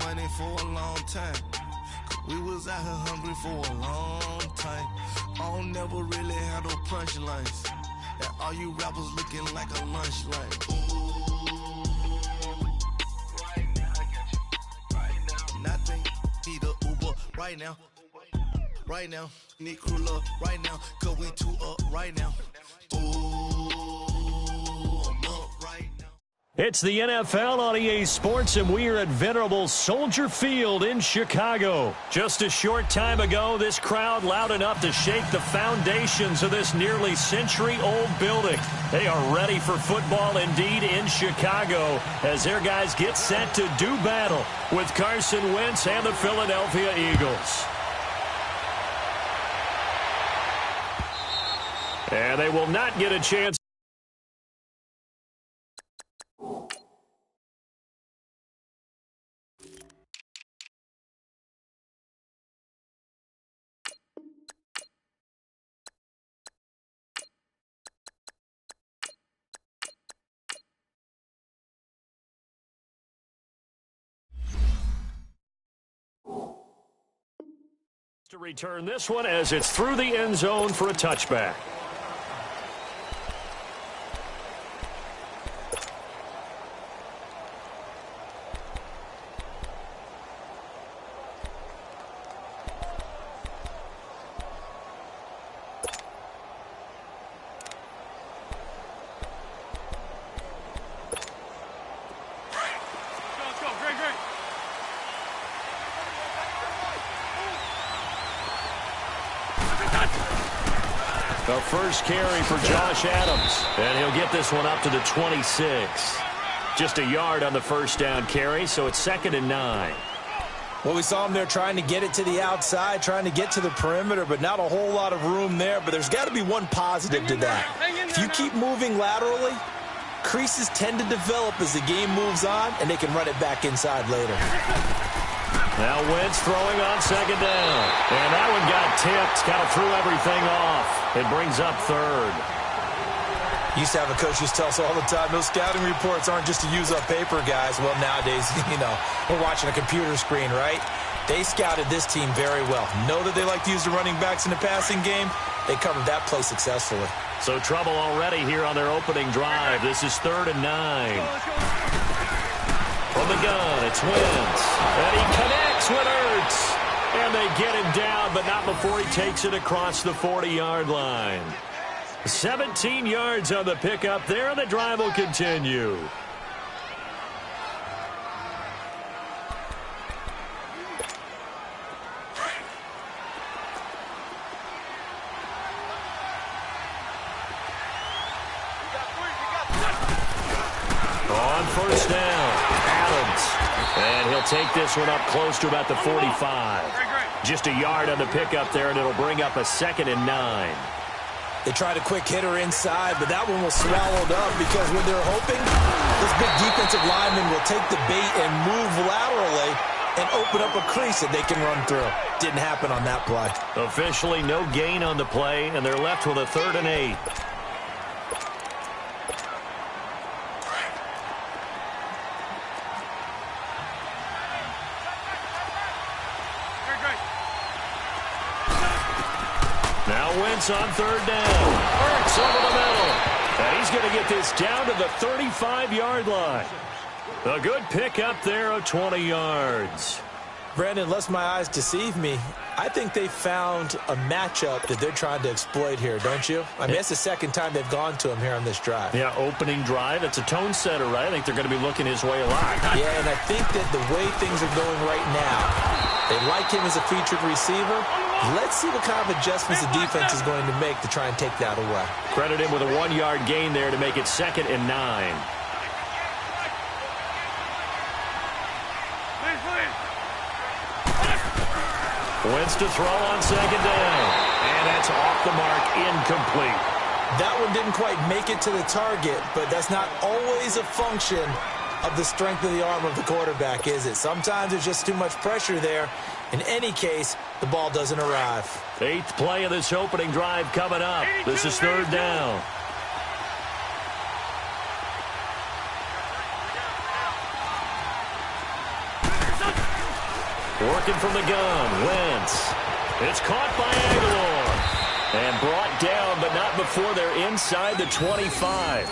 money for a long time. We was out here hungry for a long time. I don't never really had no punchlines. And all you rappers looking like a lunch line. Right now, I got you. Right now. Nothing. Need a Uber right now. Right now. Need crew love right now. Cause we two up right now. Ooh, I'm up right now. It's the NFL on EA Sports, and we are at venerable Soldier Field in Chicago. Just a short time ago, this crowd loud enough to shake the foundations of this nearly century-old building. They are ready for football indeed in Chicago as their guys get set to do battle with Carson Wentz and the Philadelphia Eagles. And they will not get a chance. To return this one as it's through the end zone for a touchback. The first carry for Josh Adams, and he'll get this one up to the 26. Just a yard on the first down carry, so it's 2nd and 9. Well, we saw him there trying to get it to the outside, trying to get to the perimeter, but not a whole lot of room there. But there's got to be one positive to that. If you keep moving laterally, creases tend to develop as the game moves on, and they can run it back inside later. Now Wentz throwing on 2nd down. And that one got tipped, kind of threw everything off. It brings up 3rd. Used to have a coach just tell us all the time, those scouting reports aren't just to use up paper, guys. Well, nowadays, we're watching a computer screen, right? They scouted this team very well. Know that they like to use the running backs in the passing game. They covered that play successfully. So trouble already here on their opening drive. This is 3rd and 9. From the gun, it's Wentz. And he connects with Ertz. And they get him down, but not before he takes it across the 40-yard line. 17 yards on the pickup there, and the drive will continue. On first down, Adams. And he'll take this one up close to about the 45. Just a yard on the pickup there, and it'll bring up a 2nd and 9. They tried a quick hitter inside, but that one was swallowed up because when they're hoping, this big defensive lineman will take the bait and move laterally and open up a crease that they can run through. Didn't happen on that play. Officially no gain on the play, and they're left with a 3rd and 8. Now Wentz on 3rd down. Ertz over the middle. And he's going to get this down to the 35-yard line. A good pickup there of 20 yards. Brandon, unless my eyes deceive me, I think they found a matchup that they're trying to exploit here, don't you? I mean, it's the second time they've gone to him here on this drive. Yeah, opening drive. It's a tone setter, right? I think they're going to be looking his way a lot. Yeah, and I think that the way things are going right now, they like him as a featured receiver. Let's see what kind of adjustments the defense is going to make to try and take that away. Credit him with a 1-yard gain there to make it 2nd and 9. Wentz to throw on 2nd down. And that's off the mark, incomplete. That one didn't quite make it to the target, but that's not always a function of the strength of the arm of the quarterback, is it? Sometimes there's just too much pressure there. In any case, the ball doesn't arrive. 8th play of this opening drive coming up. This is 3rd down. Working from the gun, Wentz. It's caught by Aguilar. And brought down, but not before they're inside the 25.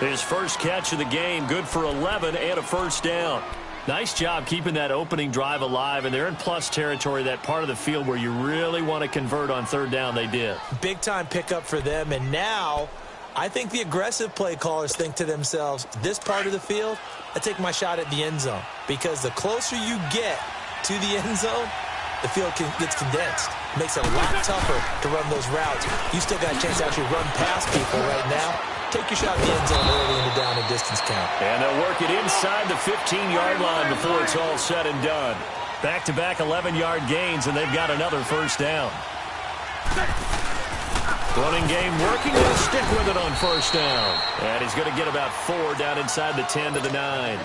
His first catch of the game, good for 11 and a first down. Nice job keeping that opening drive alive, and they're in plus territory, that part of the field where you really want to convert on third down. They did. Big-time pickup for them, and now I think the aggressive play callers think to themselves, this part of the field, I take my shot at the end zone, because the closer you get to the end zone, the field gets condensed. It makes it a lot tougher to run those routes. You still got a chance to actually run past people right now. Take your shot at the end zone early in the down and distance count. And they'll work it inside the 15-yard line before it's all said and done. Back-to-back 11-yard gains, and they've got another first down. Running game working. They'll stick with it on first down. And he's going to get about 4 down inside the 10 to the 9.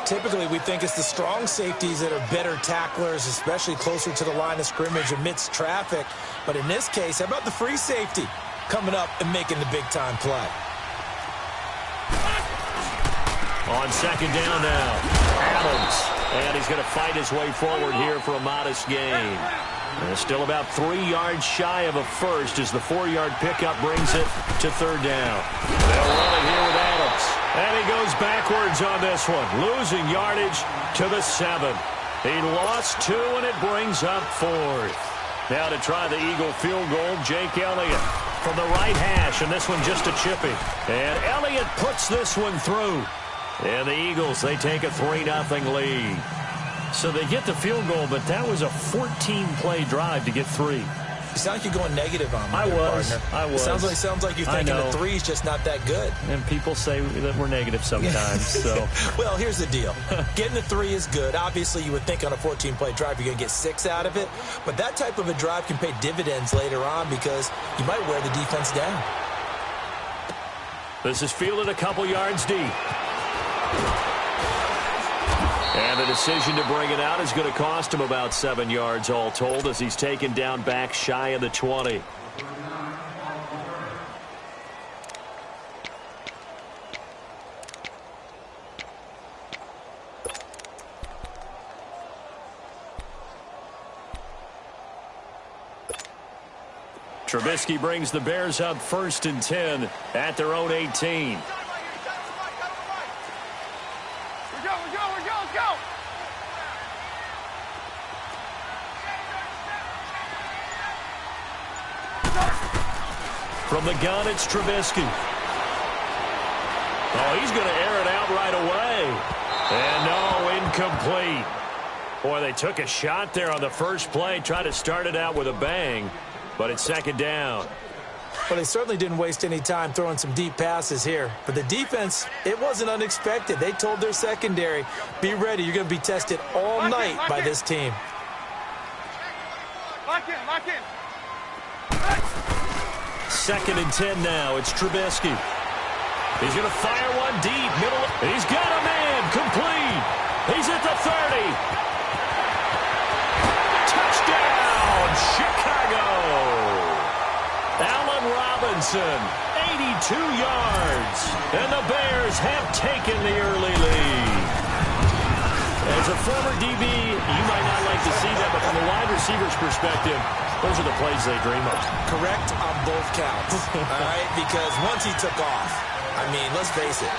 Typically, we think it's the strong safeties that are better tacklers, especially closer to the line of scrimmage amidst traffic. But in this case, how about the free safety coming up and making the big-time play? On second down now, Adams. And he's going to fight his way forward here for a modest gain. And still about 3 yards shy of a first as the 4-yard pickup brings it to third down. They'll run it here with Adams. And he goes backwards on this one, losing yardage to the 7. He lost 2, and it brings up 4th. Now to try the Eagle field goal, Jake Elliott from the right hash, and this one just a chipping. And Elliott puts this one through. And the Eagles, they take a 3-0 lead. So they get the field goal, but that was a 14-play drive to get 3. You sound like you're going negative on me, I was. Sounds like you're thinking the 3 is just not that good. And people say that we're negative sometimes. So, well, here's the deal. Getting the 3 is good. Obviously, you would think on a 14-play drive you're going to get 6 out of it. But that type of a drive can pay dividends later on because you might wear the defense down. This is fielded a couple yards deep. And the decision to bring it out is going to cost him about 7 yards all told as he's taken down back shy of the 20. Trubisky brings the Bears up 1st and 10 at their own 18. From the gun, it's Trubisky. Oh, he's going to air it out right away. And no, incomplete. Boy, they took a shot there on the first play, tried to start it out with a bang, but it's second down. Well, they certainly didn't waste any time throwing some deep passes here. But the defense, it wasn't unexpected. They told their secondary, be ready. You're going to be tested all night by this team. Lock in. 2nd and 10 now. It's Trubisky. He's going to fire one deep. Middle. He's got a man. Complete. He's at the 30. Touchdown, Chicago. Allen Robinson, 82 yards. And the Bears have taken the early lead. As a former DB, you might not like to see that, but from the wide receiver's perspective, those are the plays they dream of. Correct on both counts. All right, because once he took off, I mean, let's face it,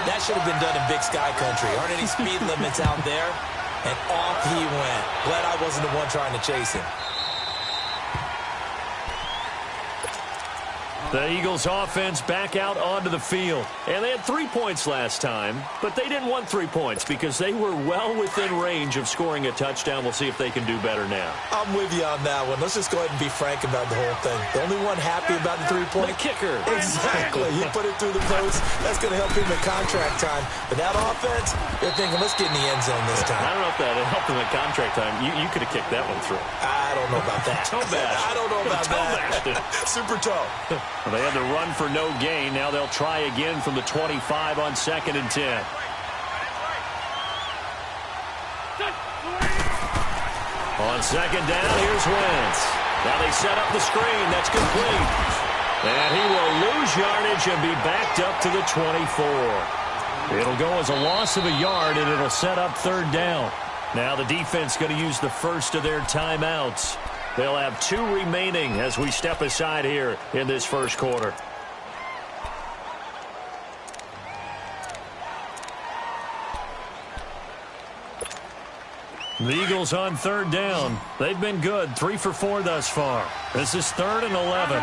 that should have been done in Big Sky Country. Aren't any speed limits out there? And off he went. Glad I wasn't the one trying to chase him. The Eagles offense back out onto the field. And they had 3 points last time, but they didn't want 3 points because they were well within range of scoring a touchdown. We'll see if they can do better now. I'm with you on that one. Let's just go ahead and be frank about the whole thing. The only one happy about the 3-point? The kicker. Exactly. He put it through the post. That's going to help him in contract time. But that offense, they're thinking, let's get in the end zone this time. I don't know if that helped him in contract time. You could have kicked that one through. I don't know about that. Toe bash. I don't know about that. Super toe. Well, they had to run for no gain. Now they'll try again from the 25 on 2nd and 10. On 2nd down, here's Wentz. Now they set up the screen. That's complete. And he will lose yardage and be backed up to the 24. It'll go as a loss of a yard, and it'll set up 3rd down. Now the defense going to use the first of their timeouts. They'll have 2 remaining as we step aside here in this first quarter. The Eagles on 3rd down. They've been good, 3 for 4 thus far. This is 3rd and 11.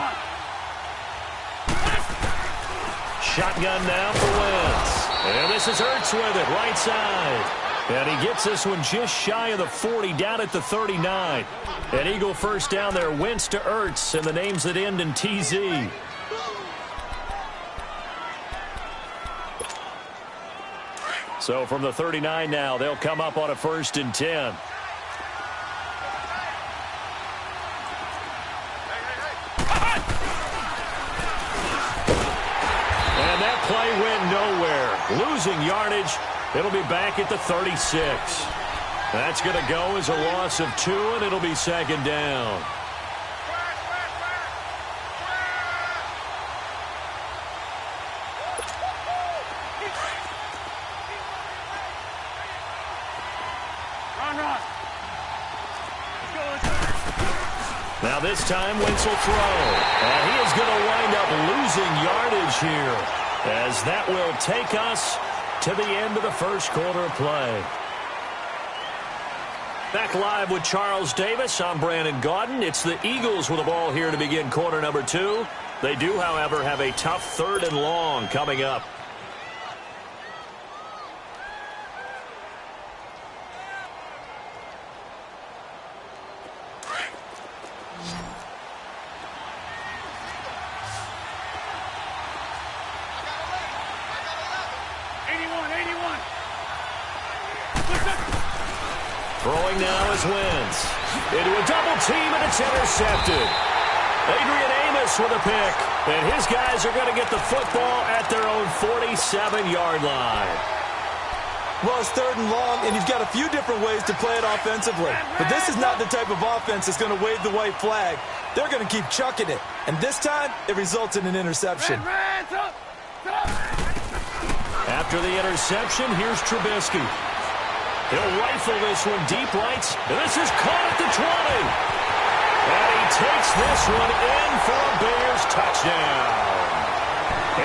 Shotgun now for Wentz. And this is Ertz with it, right side. And he gets this one just shy of the 40, down at the 39. An Eagle first down there, Wentz to Ertz, and the names that end in TZ. So from the 39 now, they'll come up on a 1st and 10. And that play went nowhere. Losing yardage. It'll be back at the 36. That's going to go as a loss of 2, and it'll be 2nd down. Now this time, Wentz will throw. And he is going to wind up losing yardage here, as that will take us to the end of the first quarter of play. Back live with Charles Davis. I'm Brandon Gaudin. It's the Eagles with the ball here to begin quarter number 2. They do, however, have a tough 3rd and long coming up. Throwing now is Wentz. Into a double team, and it's intercepted. Adrian Amos with a pick. And his guys are going to get the football at their own 47-yard line. Well, it's 3rd and long, and you've got a few different ways to play it offensively. But this is not the type of offense that's going to wave the white flag. They're going to keep chucking it. And this time, it results in an interception. After the interception, here's Trubisky. He'll rifle this one deep right. And this is caught at the 20. And he takes this one in for a Bears touchdown.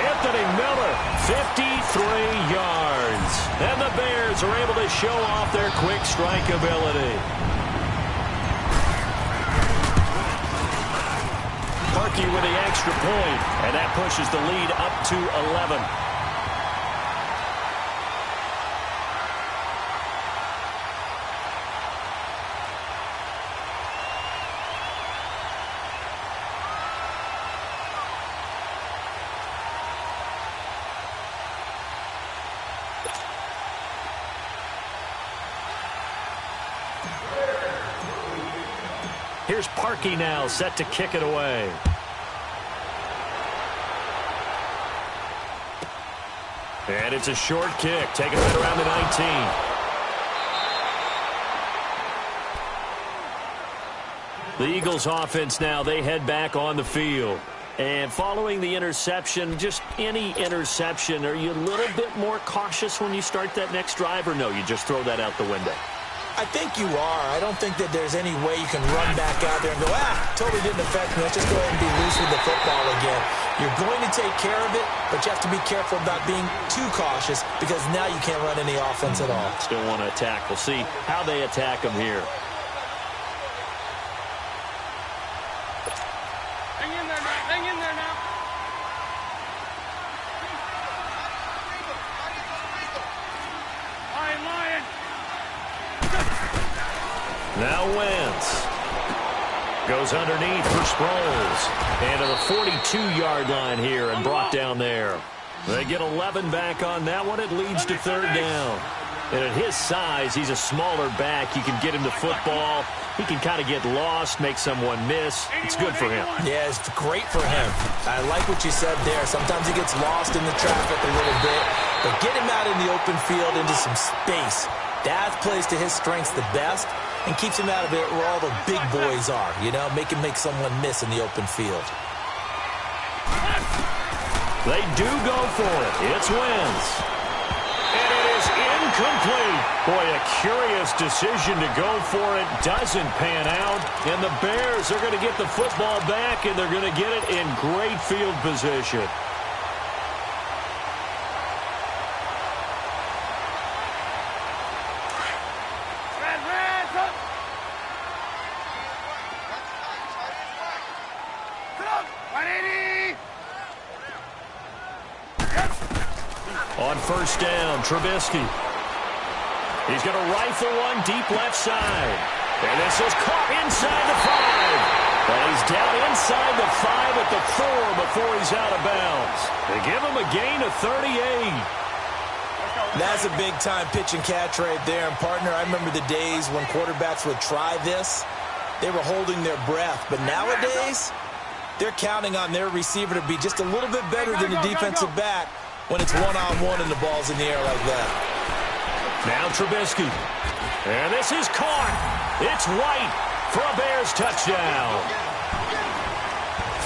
Anthony Miller, 53 yards. And the Bears are able to show off their quick strike ability. Parkey with the extra point, and that pushes the lead up to 11. Here's Parkey now, set to kick it away. And it's a short kick, taking it around the 19. The Eagles offense now, they head back on the field. And following the interception, just any interception, are you a little bit more cautious when you start that next drive, or no, you just throw that out the window? I think you are. I don't think that there's any way you can run back out there and go, totally didn't affect me. Let's just go ahead and be loose with the football again. You're going to take care of it, but you have to be careful about being too cautious because now you can't run any offense at all. Still want to attack. We'll see how they attack them here. Hang in there now. Hang in there now. Lion. Now Wentz goes underneath for Sproles. And to the 42-yard line here and brought down there. They get 11 back on that one. It leads to 3rd down. And at his size, he's a smaller back. You can get him the football. He can kind of get lost, make someone miss. It's good for him. Yeah, it's great for him. I like what you said there. Sometimes he gets lost in the traffic a little bit. But get him out in the open field into some space. That plays to his strengths the best and keeps him out of it where all the big boys are. You know, make someone miss in the open field. They do go for it. It's Wentz. And it is Incomplete. Boy, a curious decision to go for it. Doesn't pan out. And the Bears are going to get the football back, and they're going to get it in great field position. On first down, Trubisky. He's going to rifle one deep left side. And this is caught inside the 5. And he's down inside the 5 at the 4 before he's out of bounds. They give him a gain of 38. That's a big-time pitch and catch right there. And, partner, I remember the days when quarterbacks would try this. They were holding their breath. But nowadays, they're counting on their receiver to be just a little bit better than the defensive back when it's one-on-one and the ball's in the air like that. Now Trubisky. And this is caught. It's White for a Bears touchdown.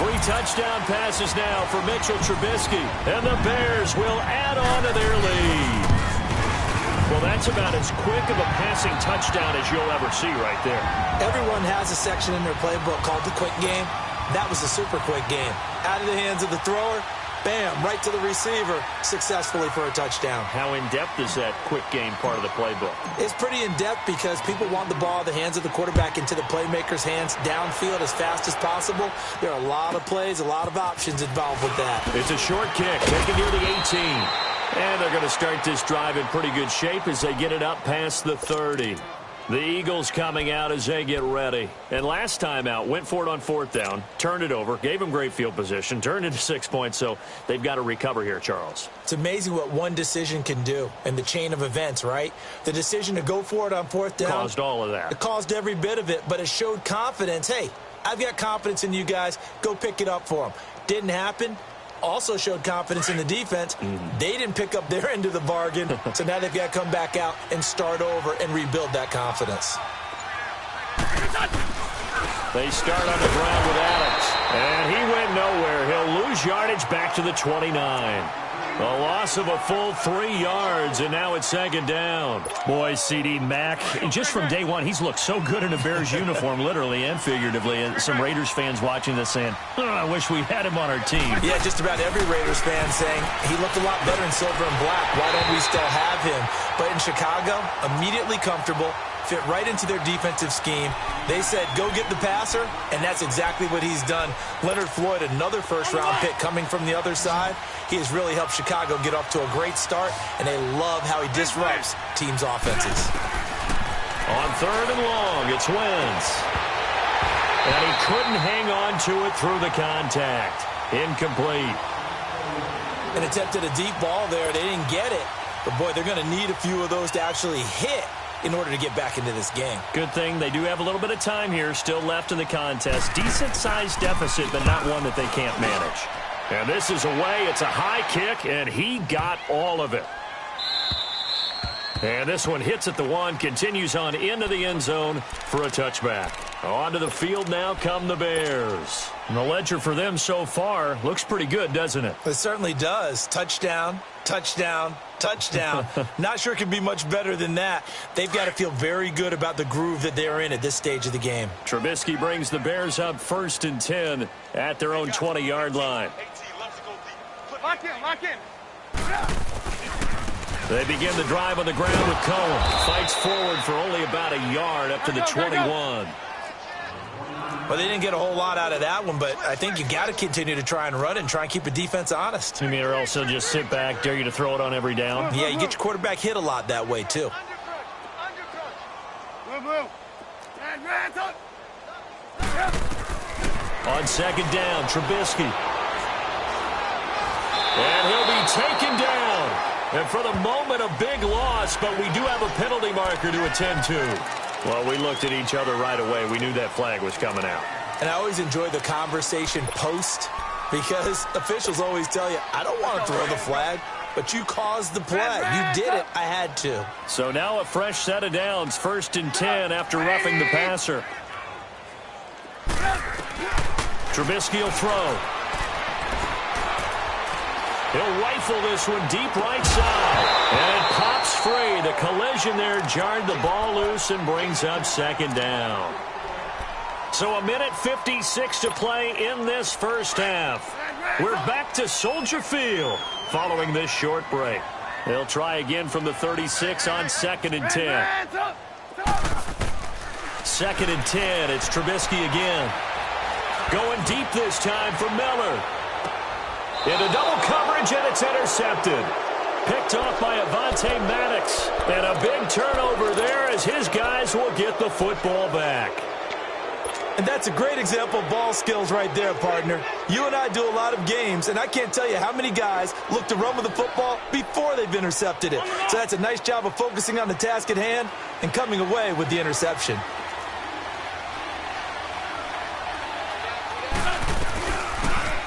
3 touchdown passes now for Mitchell Trubisky. And the Bears will add on to their lead. Well, that's about as quick of a passing touchdown as you'll ever see right there. Everyone has a section in their playbook called the quick game. That was a super quick game. Out of the hands of the thrower, bam, right to the receiver, successfully for a touchdown. How in-depth is that quick game part of the playbook? It's pretty in-depth because people want the ball in the hands of the quarterback into the playmaker's hands downfield as fast as possible. There are a lot of plays, a lot of options involved with that. It's a short kick, taken near the 18. And they're going to start this drive in pretty good shape as they get it up past the 30. The Eagles coming out as they get ready. And last time out, went for it on 4th down, turned it over, gave them great field position, turned into 6 points, so they've got to recover here, Charles. It's amazing what one decision can do in the chain of events, right? The decision to go for it on 4th down. Caused all of that. It caused every bit of it, but it showed confidence. Hey, I've got confidence in you guys. Go pick it up for them. Didn't happen. Also showed confidence in the defense. They didn't pick up their end of the bargain, so now they've got to come back out and start over and rebuild that confidence. They start on the ground with Adams, and he went nowhere. He'll lose yardage back to the 29. A loss of a full 3 yards, and now it's 2nd down. Boy, C.D. Mack, just from day one, he's looked so good in a Bears uniform, literally and figuratively. And some Raiders fans watching this saying, oh, I wish we had him on our team. Yeah, just about every Raiders fan saying, he looked a lot better in silver and black. Why don't we still have him? But in Chicago, immediately comfortable, fit right into their defensive scheme. They said, go get the passer, and that's exactly what he's done. Leonard Floyd, another first-round pick coming from the other side. He has really helped Chicago get off to a great start, and they love how he disrupts teams' offenses. On 3rd and long, it's Wentz. And he couldn't hang on to it through the contact. Incomplete. And attempted a deep ball there. They didn't get it. But, boy, they're going to need a few of those to actually hit in order to get back into this game. Good thing they do have a little bit of time here still left in the contest. Decent-sized deficit, but not one that they can't manage. And this is away. It's a high kick, and he got all of it. And this one hits at the 1, continues on into the end zone for a touchback. Onto the field now come the Bears. And the ledger for them so far looks pretty good, doesn't it? It certainly does. Touchdown, touchdown, touchdown. Not sure it can be much better than that. They've got to feel very good about the groove that they're in at this stage of the game. Trubisky brings the Bears up 1st and 10 at their own 20-yard line. Lock in, lock in. They begin the drive on the ground with Cohen. Fights forward for only about a yard up to the 21. Well, they didn't get a whole lot out of that one, but I think you got to continue to try and run it and try and keep the defense honest. You mean, or else they'll just sit back, dare you to throw it on every down? Yeah, you get your quarterback hit a lot that way, too. On 2nd down, Trubisky. And he'll be taken down. And for the moment, a big loss, but we do have a penalty marker to attend to. Well, we looked at each other right away. We knew that flag was coming out. And I always enjoy the conversation post because officials always tell you, I don't want to throw the flag, but you caused the play. You did it. I had to. So now a fresh set of downs, 1st and 10 after roughing the passer. Trubisky will throw. He'll rifle this one deep right side. And it pops free. The collision there jarred the ball loose and brings up second down. So a minute 56 to play in this first half. We're back to Soldier Field following this short break. They'll try again from the 36 on 2nd and 10. 2nd and 10. It's Trubisky again. Going deep this time for Miller. Into double coverage, and it's intercepted. Picked off by Avonte Maddox. And a big turnover there as his guys will get the football back. And that's a great example of ball skills right there, partner. You and I do a lot of games, and I can't tell you how many guys look to run with the football before they've intercepted it. So that's a nice job of focusing on the task at hand and coming away with the interception.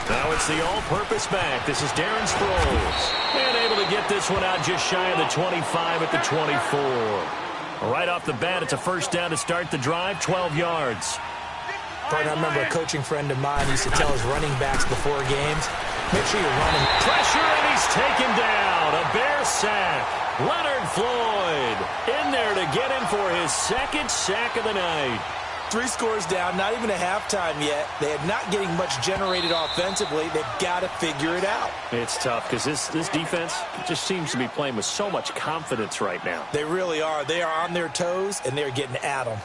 Now it's the all-purpose back. This is Darren Sproles. And able to get this one out just shy of the 25 at the 24. Right off the bat, it's a first down to start the drive, 12 yards. Partner, I remember a coaching friend of mine used to tell his running backs before games, make sure you're running. Pressure, and he's taken down. A Bear sack. Leonard Floyd in there to get him for his second sack of the night. 3 scores down, not even a halftime yet. They are not getting much generated offensively. They've got to figure it out. It's tough because this defense just seems to be playing with so much confidence right now. They really are. They are on their toes, and they're getting at them.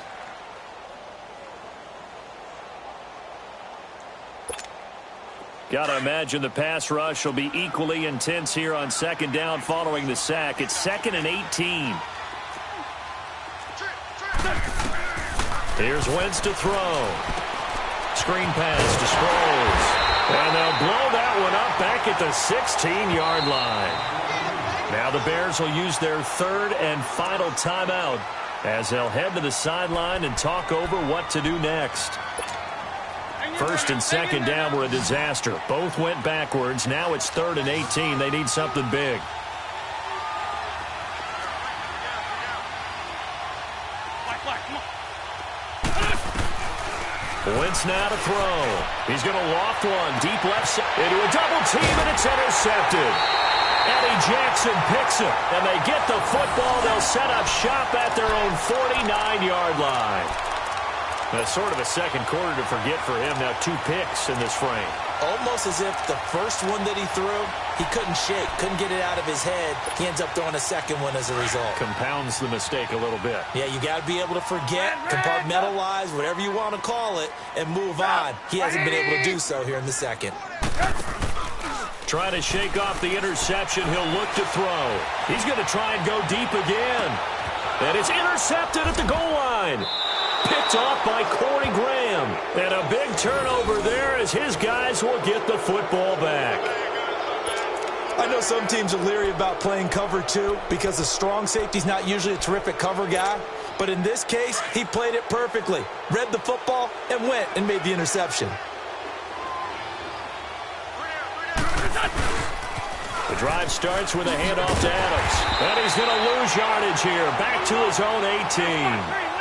Got to imagine the pass rush will be equally intense here on second down following the sack. It's 2nd and 18. Here's Wentz to throw. Screen pass to Sproles. And they'll blow that one up back at the 16-yard line. Now the Bears will use their 3rd and final timeout as they'll head to the sideline and talk over what to do next. 1st and 2nd down were a disaster. Both went backwards. Now it's 3rd and 18. They need something big. Wentz now to throw. He's going to loft one deep left side into a double team, and it's intercepted. Eddie Jackson picks it, and they get the football. They'll set up shop at their own 49-yard line. That's sort of a second quarter to forget for him. Now 2 picks in this frame. Almost as if the first one that he threw, he couldn't shake, couldn't get it out of his head. He ends up throwing a second one as a result. Compounds the mistake a little bit. Yeah, you got to be able to forget, compartmentalize, whatever you want to call it, and move on. He hasn't been able to do so here in the second. Trying to shake off the interception. He'll look to throw. He's going to try and go deep again. And it's intercepted at the goal line. Picked off by Corey Graham. And a big turnover there as his guys will get the football back. I know some teams are leery about playing cover 2 because the strong safety's not usually a terrific cover guy. But in this case, he played it perfectly. Read the football and went and made the interception. The drive starts with a handoff to Adams. And he's going to lose yardage here. Back to his own 18.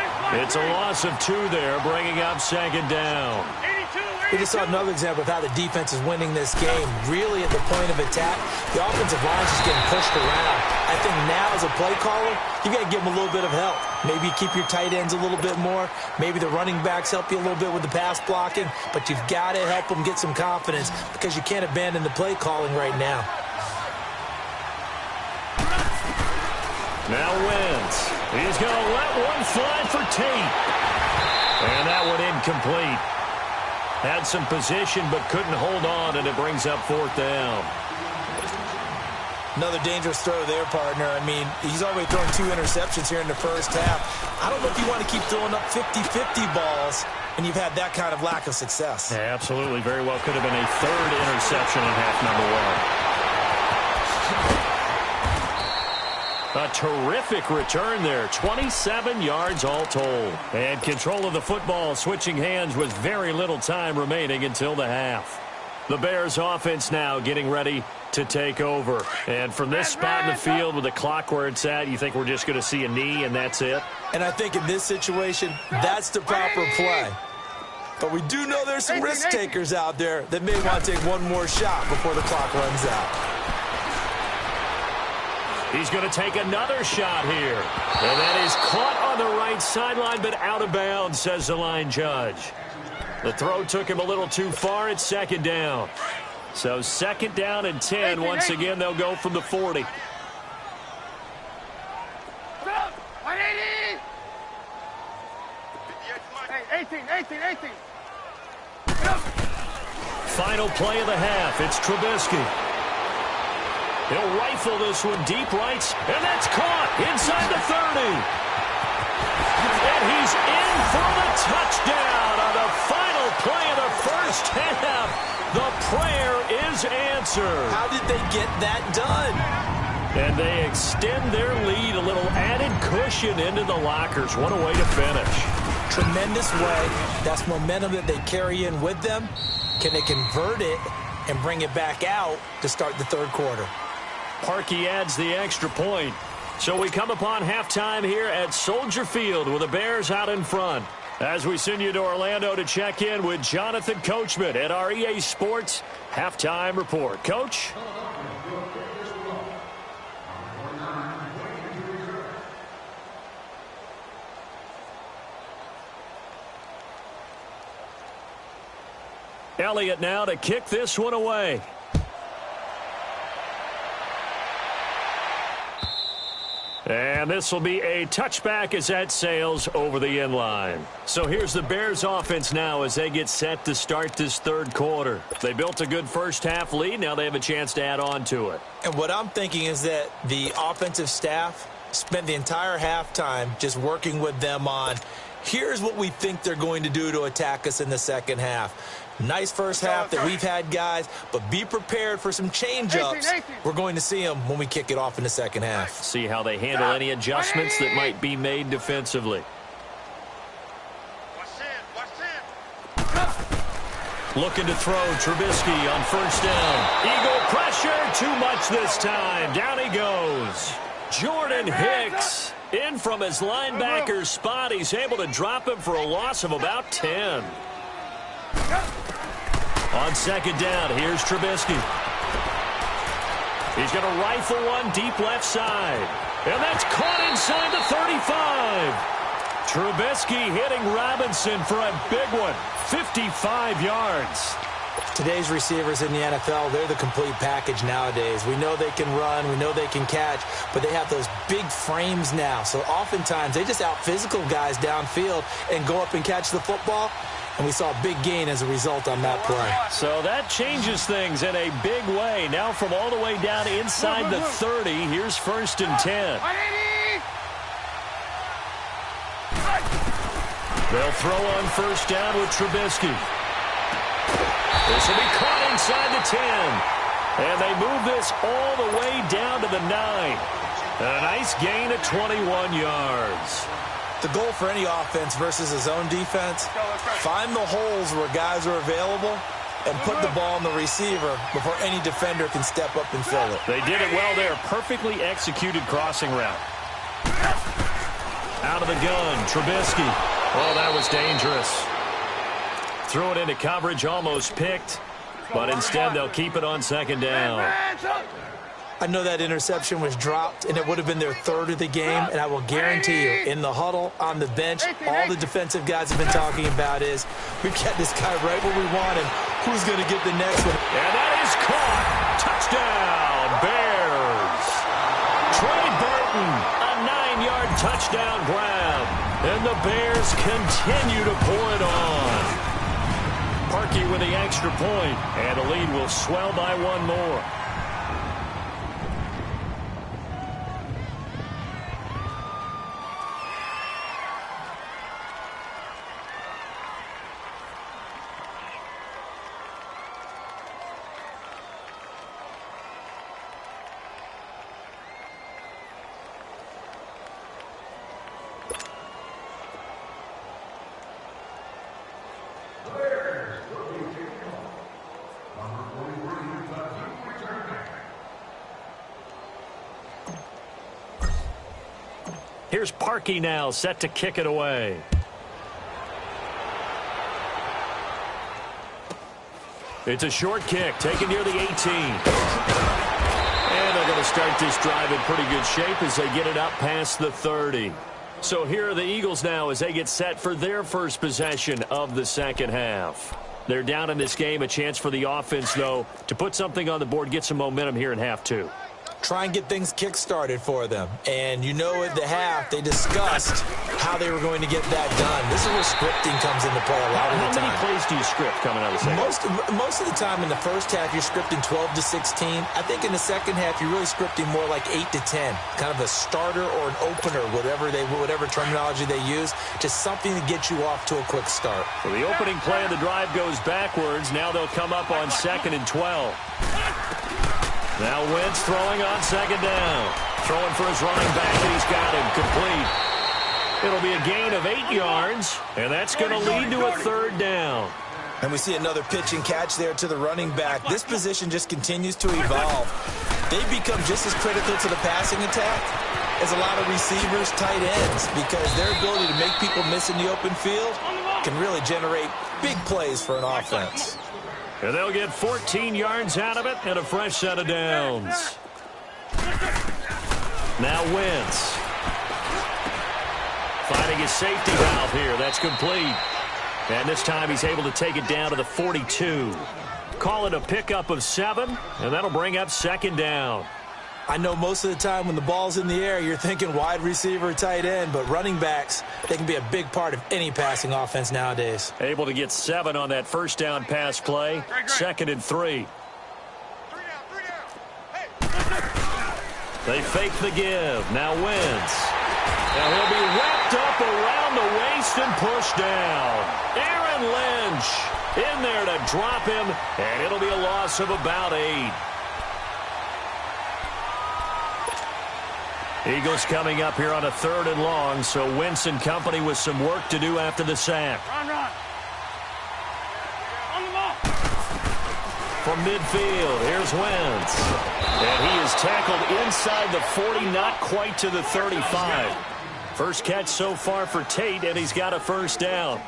It's a loss of 2 there, bringing up second down. We just saw another example of how the defense is winning this game. Really at the point of attack, the offensive line is just getting pushed around. I think now as a play caller, you got to give them a little bit of help. Maybe keep your tight ends a little bit more. Maybe the running backs help you a little bit with the pass blocking. But you've got to help them get some confidence because you can't abandon the play calling right now. Now Wentz. He's going to let one fly for Tate. And that one incomplete. Had some position but couldn't hold on, and it brings up 4th down. Another dangerous throw there, partner. I mean, he's already thrown 2 interceptions here in the first half. I don't know if you want to keep throwing up 50-50 balls when you've had that kind of lack of success. Yeah, absolutely. Very well could have been a 3rd interception in half number 1. A terrific return there. 27 yards all told. And control of the football switching hands with very little time remaining until the half. The Bears offense now getting ready to take over. And from this spot in the field with the clock where it's at, you think we're just going to see a knee and that's it? And I think in this situation, that's the proper play. But we do know there's some risk takers out there that may want to take one more shot before the clock runs out. He's going to take another shot here. And that is caught on the right sideline, but out of bounds, says the line judge. The throw took him a little too far. It's second down. So second down and 10. Once again, they'll go from the 40. Final play of the half. It's Trubisky. He'll rifle this one deep right, and that's caught inside the 30. And he's in for the touchdown on the final play of the first half. The prayer is answered. How did they get that done? And they extend their lead, a little added cushion into the lockers. What a way to finish. Tremendous way. That's momentum that they carry in with them. Can they convert it and bring it back out to start the third quarter? Parkey adds the extra point. So we come upon halftime here at Soldier Field with the Bears out in front. As we send you to Orlando to check in with Jonathan Coachman at our EA Sports Halftime Report. Coach? Elliott now to kick this one away. And this will be a touchback as that sails over the end line. So here's the Bears offense now as they get set to start this third quarter. They built a good first half lead. Now they have a chance to add on to it. And what I'm thinking is that the offensive staff spent the entire halftime just working with them on, here's what we think they're going to do to attack us in the second half. Nice first half that we've had, guys, but be prepared for some change-ups. We're going to see them when we kick it off in the second half. See how they handle any adjustments that might be made defensively. Looking to throw, Trubisky on first down. Eagle pressure, too much this time. Down he goes. Jordan Hicks in from his linebacker's spot. He's able to drop him for a loss of about 10. On second down, here's Trubisky. He's going to rifle one deep left side. And that's caught inside the 35. Trubisky hitting Robinson for a big one. 55 yards. Today's receivers in the NFL, they're the complete package nowadays. We know they can run, we know they can catch, but they have those big frames now. So oftentimes they just out-physical guys downfield and go up and catch the football. And we saw a big gain as a result on that play. So that changes things in a big way. Now from all the way down inside the 30, here's first and 10. They'll throw on first down with Trubisky. This will be caught inside the 10. And they move this all the way down to the 9. A nice gain of 21 yards. The goal for any offense versus a zone defense, find the holes where guys are available and put the ball on the receiver before any defender can step up and fill it. They did it well there. Perfectly executed crossing route. Out of the gun, Trubisky. Oh, that was dangerous. Threw it into coverage, almost picked, but instead they'll keep it on second down. I know that interception was dropped, and it would have been their third of the game, and I will guarantee you, in the huddle, on the bench, all the defensive guys have been talking about is, we've got this guy right where we want him. Who's going to get the next one? And that is caught. Touchdown, Bears. Trey Burton, a 9-yard touchdown grab. And the Bears continue to pour it on. Parkey with the extra point, and the lead will swell by one more. Here's Parkey now, set to kick it away. It's a short kick taken near the 18. And they're going to start this drive in pretty good shape as they get it up past the 30. So here are the Eagles now as they get set for their first possession of the second half. They're down in this game. A chance for the offense, though, to put something on the board, get some momentum here in half two. Try and get things kick-started for them. And you know at the half, they discussed how they were going to get that done. This is where scripting comes into play a lot of the time. How many plays do you script coming out of the second? Most of the time in the first half, you're scripting 12 to 16. I think in the second half, you're really scripting more like 8 to 10. Kind of a starter or an opener, whatever terminology they use. Just something to get you off to a quick start. So the opening play of the drive goes backwards. Now they'll come up on 2nd and 12. Now Wentz throwing on 2nd down. Throwing for his running back, and he's got him complete. It'll be a gain of 8 yards, and that's going to lead to a 3rd down. And we see another pitch and catch there to the running back. This position just continues to evolve. They've become just as critical to the passing attack as a lot of receivers, tight ends, because their ability to make people miss in the open field can really generate big plays for an offense. And they'll get 14 yards out of it and a fresh set of downs. Now Wentz. Finding his safety valve here. That's complete. And this time he's able to take it down to the 42. Call it a pickup of 7, and that'll bring up 2nd down. I know most of the time when the ball's in the air, you're thinking wide receiver, tight end, but running backs, they can be a big part of any passing offense nowadays. Able to get 7 on that first down pass play. 2nd and 3. They fake the give. Now Wentz. Now he'll be wrapped up around the waist and pushed down. Aaron Lynch in there to drop him, and it'll be a loss of about 8. Eagles coming up here on a 3rd and long, so Wentz and company with some work to do after the sack. Run. On the ball. From midfield, here's Wentz. And he is tackled inside the 40, not quite to the 35. First catch so far for Tate, and he's got a first down.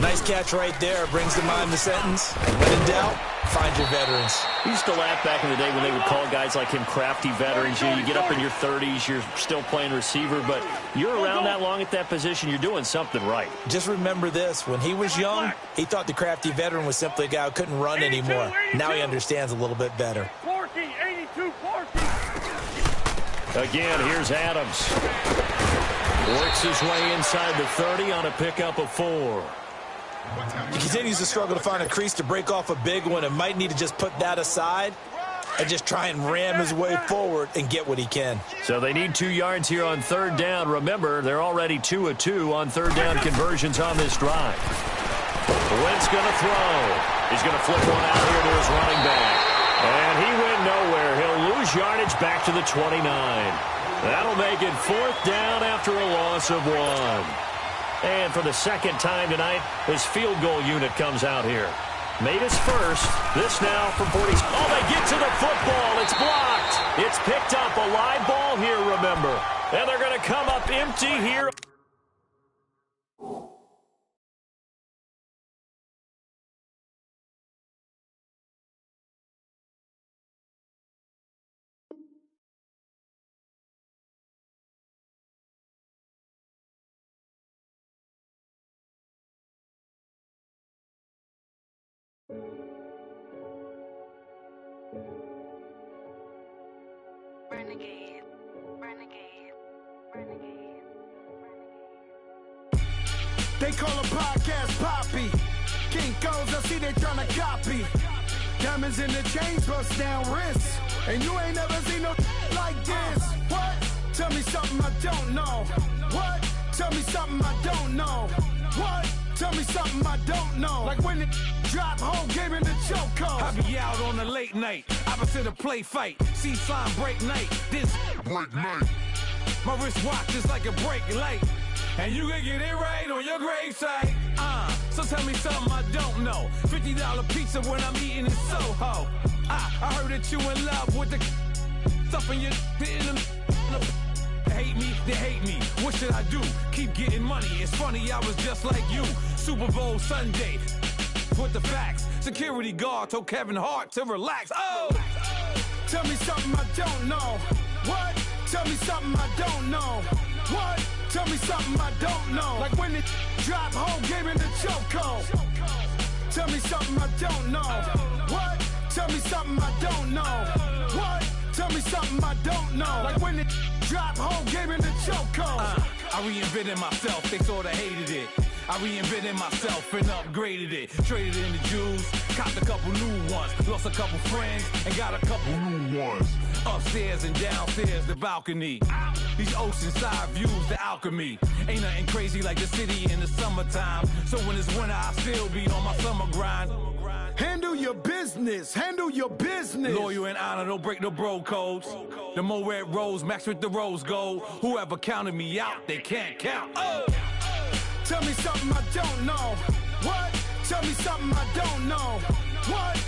Nice catch right there. Brings to mind the sentence. When in doubt, find your veterans. We used to laugh back in the day when they would call guys like him crafty veterans. You get up in your 30s, you're still playing receiver, but you're around that long at that position, you're doing something right. Just remember this. When he was young, he thought the crafty veteran was simply a guy who couldn't run anymore. Now he understands a little bit better. 82, 14. Again, here's Adams. Works his way inside the 30 on a pickup of 4. He continues to struggle to find a crease to break off a big one and might need to just put that aside and just try and ram his way forward and get what he can. So they need 2 yards here on 3rd down. Remember, they're already 2 of 2 on 3rd down conversions on this drive. Wentz going to throw. He's going to flip one out here to his running back. And he went nowhere. He'll lose yardage back to the 29. That'll make it 4th down after a loss of 1. And for the 2nd time tonight, his field goal unit comes out here. Made his first. This now from 40. Oh, they get to the football. It's blocked. It's picked up. A live ball here, remember. And they're going to come up empty here. Renegade, renegade, renegade, renegade. They call a podcast Poppy. Kinkos, I see they tryna copy. Diamonds in the chains, bust down wrists. And you ain't never seen no like this. What? Tell me something I don't know. What? Tell me something I don't know. What? Tell me something I don't know. Like when it drop, whole game in the chokehold. I be out on a late night, opposite a play fight. See sign break night, this break night. My wristwatch is like a break light. And you can get it right on your gravesite. So tell me something I don't know. $50 pizza when I'm eating in Soho. I heard that you in love with the stuff in your hate me, they hate me. What should I do? Keep getting money. It's funny, I was just like you. Super Bowl Sunday. with the facts. Security guard told Kevin Hart to relax. Oh! Tell me something I don't know. What? Tell me something I don't know. What? Tell me something I don't know. Like when it drop, whole game in the chokehold. Tell me something I don't know. What? Tell me something I don't know. What? Tell me something I don't know. Like when it drop, whole game in the chokehold. I reinvented myself, they sorta hated it. I reinvented myself and upgraded it. Traded in the Jews, copped a couple new ones. Lost a couple friends and got a couple new ones. Upstairs and downstairs, the balcony. These oceanside views, the alchemy. Ain't nothing crazy like the city in the summertime. So when it's winter, I still be on my summer grind. Handle your business, handle your business. Loyal and honor, don't break the bro codes. The more red rose, max with the rose gold. Whoever counted me out, they can't count. Oh! Tell me something I don't know. What? Tell me something I don't know. What?